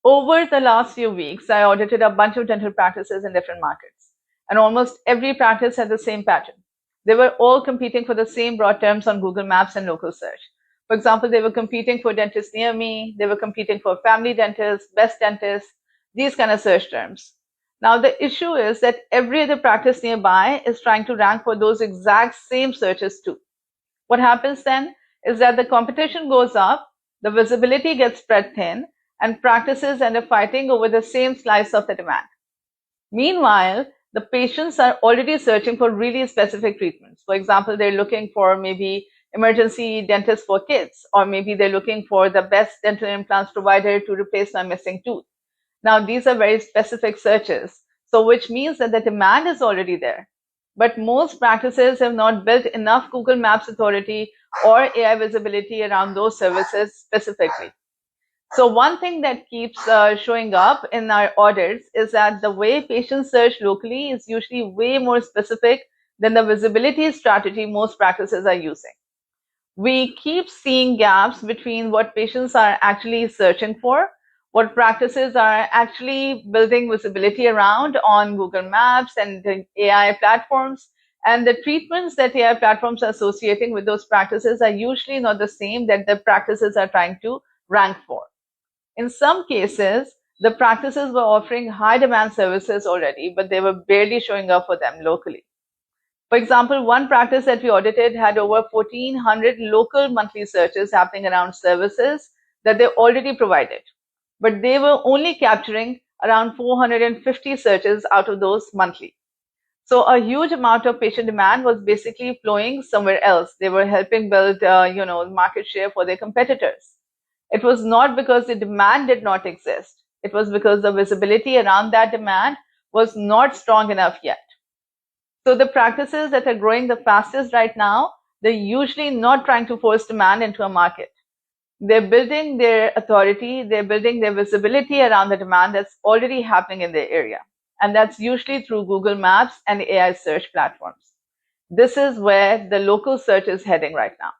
Over the last few weeks, I audited a bunch of dental practices in different markets, and almost every practice had the same pattern. They were all competing for the same broad terms on Google Maps and local search. For example, they were competing for dentists near me, they were competing for family dentists, best dentists, these kind of search terms. Now, the issue is that every other practice nearby is trying to rank for those exact same searches too. What happens then is that the competition goes up, the visibility gets spread thin, and practices end up fighting over the same slice of the demand. Meanwhile, the patients are already searching for really specific treatments. For example, they're looking for maybe emergency dentist for kids, or maybe they're looking for the best dental implants provider to replace my missing tooth. Now, these are very specific searches, so which means that the demand is already there. But most practices have not built enough Google Maps authority or AI visibility around those services specifically. So one thing that keeps showing up in our audits is that the way patients search locally is usually way more specific than the visibility strategy most practices are using. We keep seeing gaps between what patients are actually searching for, what practices are actually building visibility around on Google Maps and the AI platforms, and the treatments that AI platforms are associating with those practices are usually not the same that the practices are trying to rank for. In some cases, the practices were offering high demand services already, but they were barely showing up for them locally. For example, one practice that we audited had over 1,400 local monthly searches happening around services that they already provided, but they were only capturing around 450 searches out of those monthly. So a huge amount of patient demand was basically flowing somewhere else. They were helping build, market share for their competitors. It was not because the demand did not exist. It was because the visibility around that demand was not strong enough yet. So the practices that are growing the fastest right now, they're usually not trying to force demand into a market. They're building their authority, they're building their visibility around the demand that's already happening in their area. And that's usually through Google Maps and AI search platforms. This is where the local search is heading right now.